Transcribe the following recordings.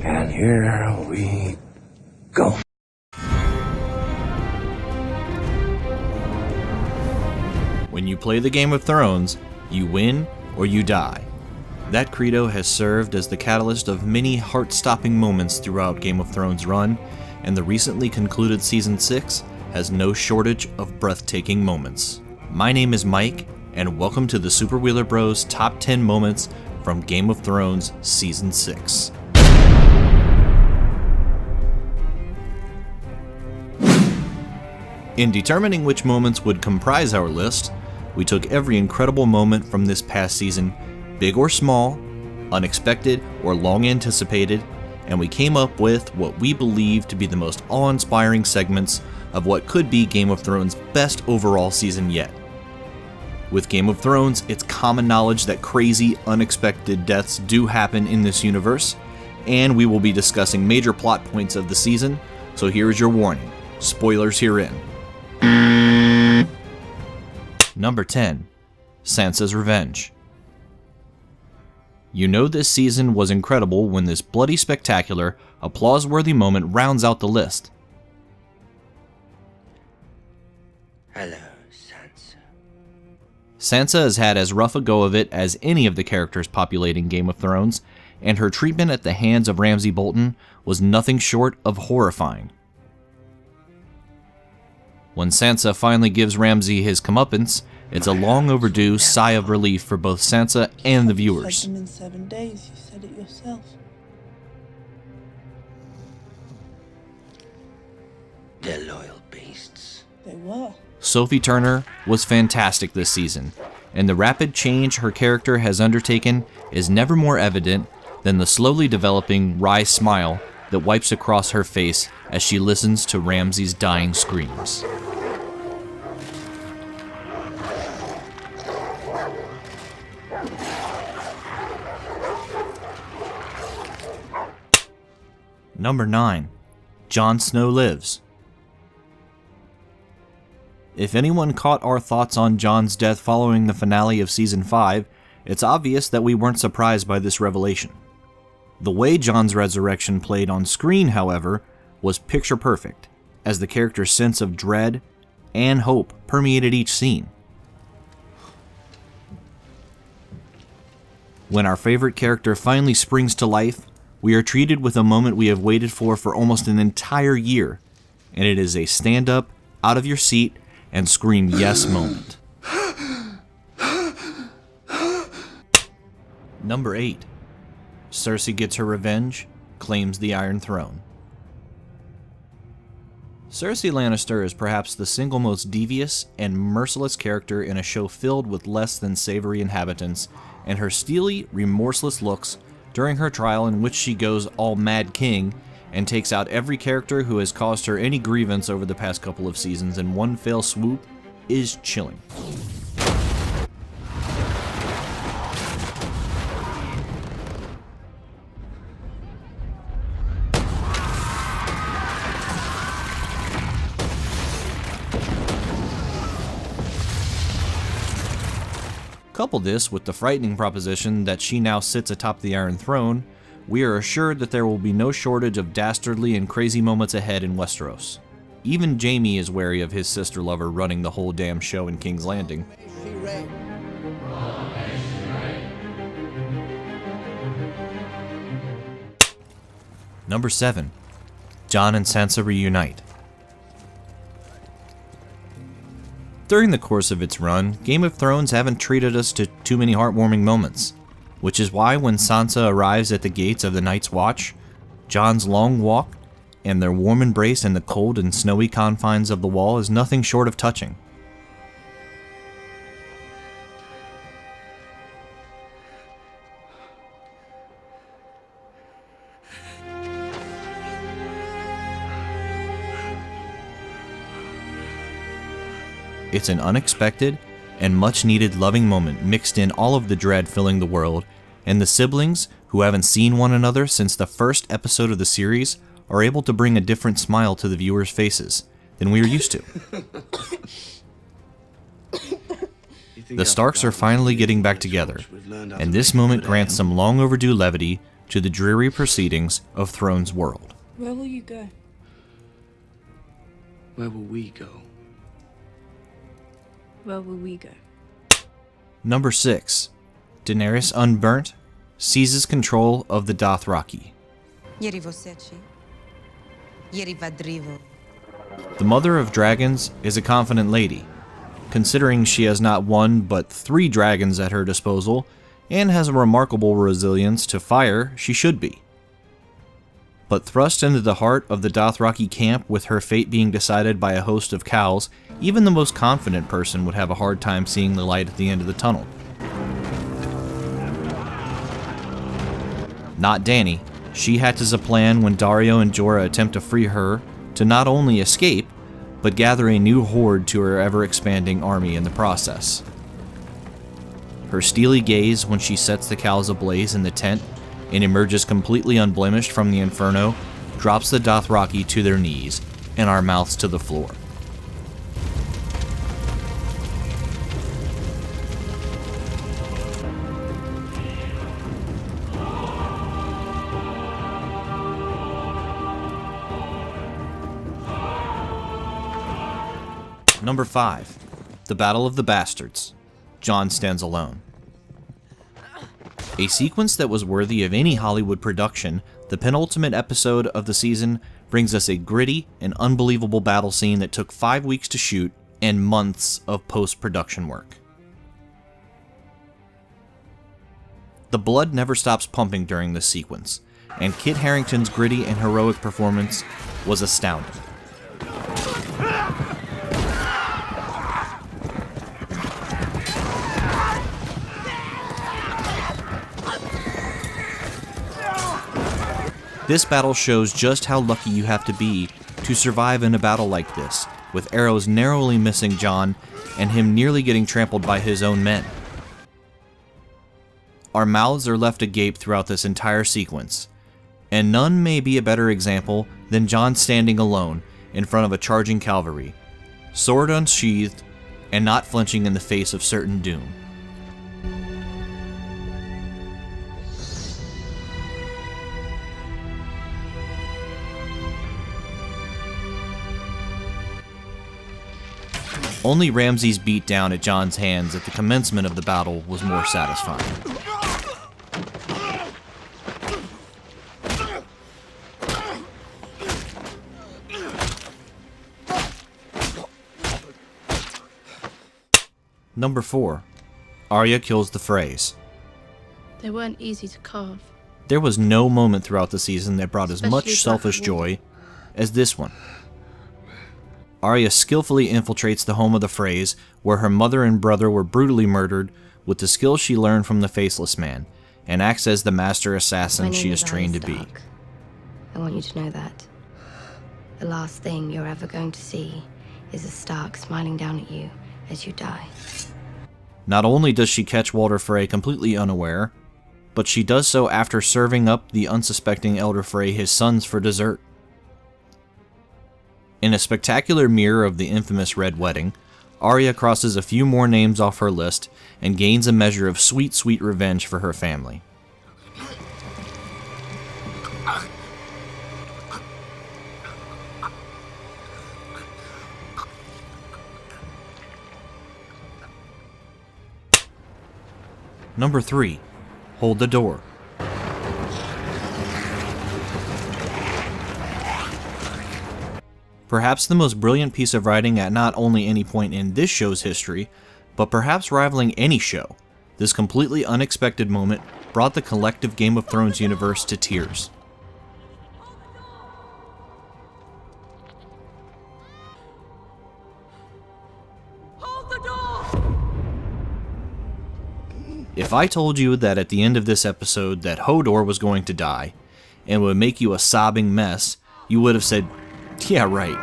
And here we go. When you play the Game of Thrones, you win or you die. That credo has served as the catalyst of many heart-stopping moments throughout Game of Thrones' run, and the recently concluded Season 6 has no shortage of breathtaking moments. My name is Mike, and welcome to the Super Wheeler Bros Top 10 Moments from Game of Thrones Season 6. In determining which moments would comprise our list, we took every incredible moment from this past season, big or small, unexpected or long anticipated, and we came up with what we believe to be the most awe-inspiring segments of what could be Game of Thrones' best overall season yet. With Game of Thrones, it's common knowledge that crazy, unexpected deaths do happen in this universe, and we will be discussing major plot points of the season, so here is your warning. Spoilers herein. Number 10. Sansa's Revenge. You know this season was incredible when this bloody spectacular, applause-worthy moment rounds out the list. Hello, Sansa. Sansa has had as rough a go of it as any of the characters populating Game of Thrones, and her treatment at the hands of Ramsay Bolton was nothing short of horrifying. When Sansa finally gives Ramsay his comeuppance, it's a long overdue sigh of relief for both Sansa and the viewers. In 7 days, you said it yourself. They're loyal beasts. They were. Sophie Turner was fantastic this season, and the rapid change her character has undertaken is never more evident than the slowly developing wry smile that wipes across her face as she listens to Ramsay's dying screams. Number 9. Jon Snow Lives. If anyone caught our thoughts on Jon's death following the finale of Season 5, it's obvious that we weren't surprised by this revelation. The way Jon's resurrection played on screen, however, was picture perfect, as the character's sense of dread and hope permeated each scene. When our favorite character finally springs to life, we are treated with a moment we have waited for almost an entire year, and it is a stand up, out of your seat, and scream yes moment. Number 8. Cersei gets her revenge, claims the Iron Throne. Cersei Lannister is perhaps the single most devious and merciless character in a show filled with less than savory inhabitants, and her steely, remorseless looks during her trial, in which she goes all Mad King and takes out every character who has caused her any grievance over the past couple of seasons in one fell swoop, is chilling. Couple this with the frightening proposition that she now sits atop the Iron Throne, we are assured that there will be no shortage of dastardly and crazy moments ahead in Westeros. Even Jaime is wary of his sister lover running the whole damn show in King's Landing. Number 7. Jon and Sansa reunite. During the course of its run, Game of Thrones haven't treated us to too many heartwarming moments, which is why when Sansa arrives at the gates of the Night's Watch, Jon's long walk and their warm embrace in the cold and snowy confines of the Wall is nothing short of touching. It's an unexpected and much-needed loving moment mixed in all of the dread filling the world, and the siblings, who haven't seen one another since the first episode of the series, are able to bring a different smile to the viewers' faces than we are used to. The Starks are finally getting back together, and this moment grants some long overdue levity to the dreary proceedings of Thrones World. Where will you go? Where will we go? Where will we go? Number 6. Daenerys Unburnt seizes control of the Dothraki. The Mother of Dragons is a confident lady, considering she has not one but 3 dragons at her disposal and has a remarkable resilience to fire. She should be. But thrust into the heart of the Dothraki camp with her fate being decided by a host of cows, even the most confident person would have a hard time seeing the light at the end of the tunnel. Not Dany. She hatches a plan when Daario and Jorah attempt to free her to not only escape, but gather a new horde to her ever-expanding army in the process. Her steely gaze when she sets the cows ablaze in the tent and emerges completely unblemished from the inferno drops the Dothraki to their knees and our mouths to the floor. Number 5. The Battle of the Bastards. Jon stands alone. A sequence that was worthy of any Hollywood production, the penultimate episode of the season brings us a gritty and unbelievable battle scene that took 5 weeks to shoot and months of post-production work. The blood never stops pumping during this sequence, and Kit Harington's gritty and heroic performance was astounding. This battle shows just how lucky you have to be to survive in a battle like this, with arrows narrowly missing Jon and him nearly getting trampled by his own men. Our mouths are left agape throughout this entire sequence, and none may be a better example than Jon standing alone in front of a charging cavalry, sword unsheathed, and not flinching in the face of certain doom. Only Ramsay's beatdown at Jon's hands at the commencement of the battle was more satisfying. Number 4. Arya kills the Freys. They weren't easy to carve. There was no moment throughout the season that brought as much Especially selfish Black joy as this one. Arya skillfully infiltrates the home of the Freys, where her mother and brother were brutally murdered, with the skills she learned from the Faceless Man, and acts as the master assassin she is trained to be. I want you to know that. The last thing you're ever going to see is a Stark smiling down at you as you die. Not only does she catch Walder Frey completely unaware, but she does so after serving up the unsuspecting Elder Frey his sons for dessert. In a spectacular mirror of the infamous Red Wedding, Arya crosses a few more names off her list and gains a measure of sweet, sweet revenge for her family. Number 3. Hold the door. Perhaps the most brilliant piece of writing at not only any point in this show's history, but perhaps rivaling any show, this completely unexpected moment brought the collective Game of Thrones universe to tears. Hold the door! If I told you that at the end of this episode that Hodor was going to die, and would make you a sobbing mess, you would have said, yeah, right.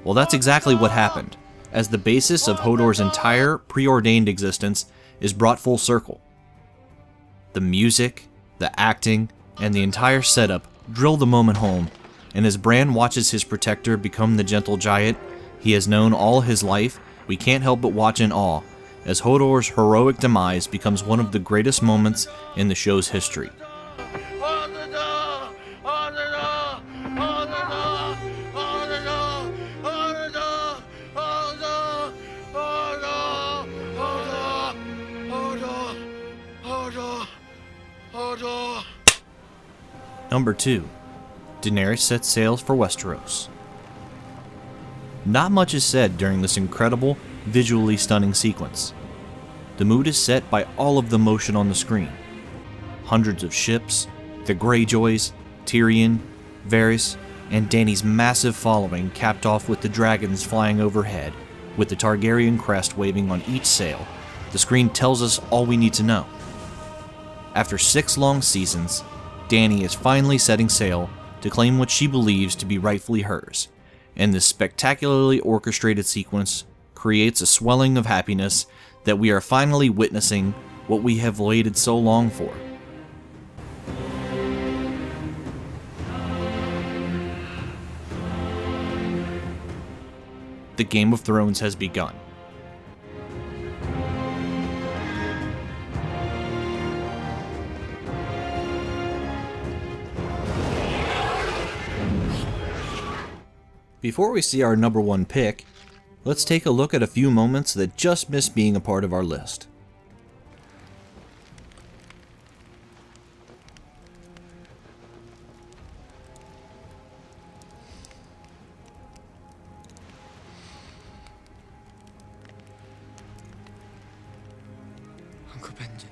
Well, that's exactly what happened, as the basis of Hodor's entire preordained existence is brought full circle. The music, the acting, and the entire setup drill the moment home, and as Bran watches his protector become the gentle giant he has known all his life, we can't help but watch in awe as Hodor's heroic demise becomes one of the greatest moments in the show's history. Number 2. Daenerys sets sails for Westeros. Not much is said during this incredible, visually stunning sequence. The mood is set by all of the motion on the screen. Hundreds of ships, the Greyjoys, Tyrion, Varys, and Dany's massive following capped off with the dragons flying overhead, with the Targaryen crest waving on each sail. The screen tells us all we need to know. After 6 long seasons, Dany is finally setting sail to claim what she believes to be rightfully hers, and this spectacularly orchestrated sequence creates a swelling of happiness that we are finally witnessing what we have waited so long for. The Game of Thrones has begun. Before we see our number 1 pick, let's take a look at a few moments that just missed being a part of our list. Uncle Benji.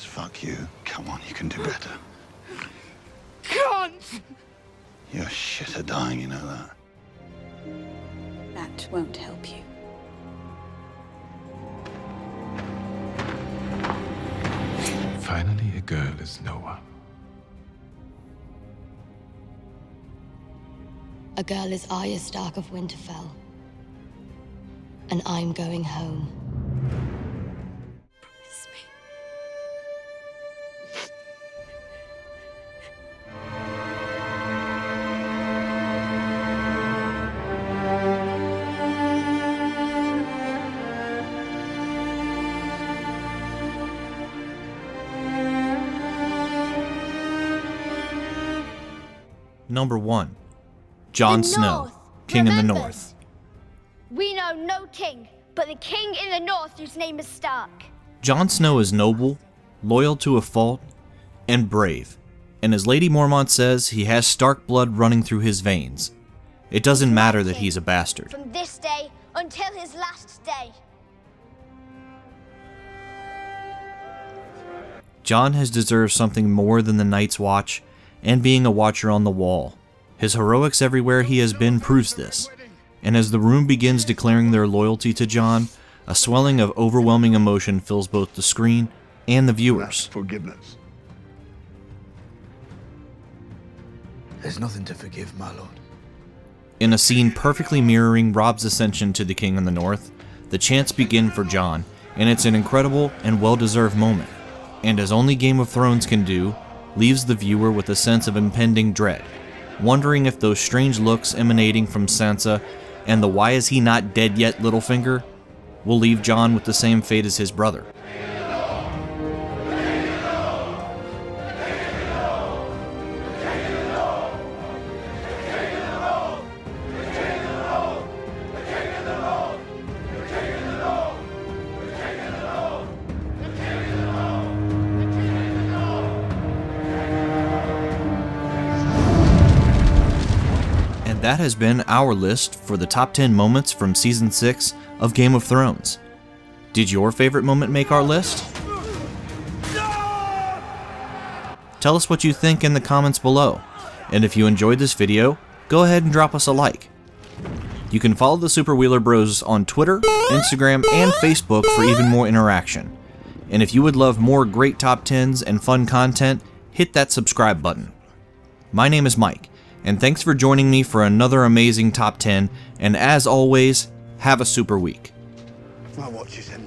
Fuck you. Come on, you can do better. Can't! You're shit at dying, you know that. That won't help you. Finally, a girl is no one. A girl is Arya Stark of Winterfell. And I'm going home. Promise me. Number 1. Jon Snow, North. King in the Remember, North. We know no king, but the king in the north whose name is Stark. Jon Snow is noble, loyal to a fault, and brave. And as Lady Mormont says, he has Stark blood running through his veins. It doesn't matter that he's a bastard. From this day until his last day. Jon has deserved something more than the Night's Watch and being a watcher on the wall. His heroics everywhere he has been proves this. And as the room begins declaring their loyalty to Jon, a swelling of overwhelming emotion fills both the screen and the viewers. Forgiveness. There's nothing to forgive, my lord. In a scene perfectly mirroring Robb's ascension to the King in the North, the chants begin for Jon, and it's an incredible and well-deserved moment. And as only Game of Thrones can do, leaves the viewer with a sense of impending dread, wondering if those strange looks emanating from Sansa and the "why is he not dead yet" Littlefinger will leave Jon with the same fate as his brother. That has been our list for the top 10 moments from Season 6 of Game of Thrones. Did your favorite moment make our list? No! Tell us what you think in the comments below. And if you enjoyed this video, go ahead and drop us a like. You can follow the Super Wheeler Bros on Twitter, Instagram, and Facebook for even more interaction. And if you would love more great top 10s and fun content, hit that subscribe button. My name is Mike, and thanks for joining me for another amazing top 10, and as always, have a super week. My watch is ending.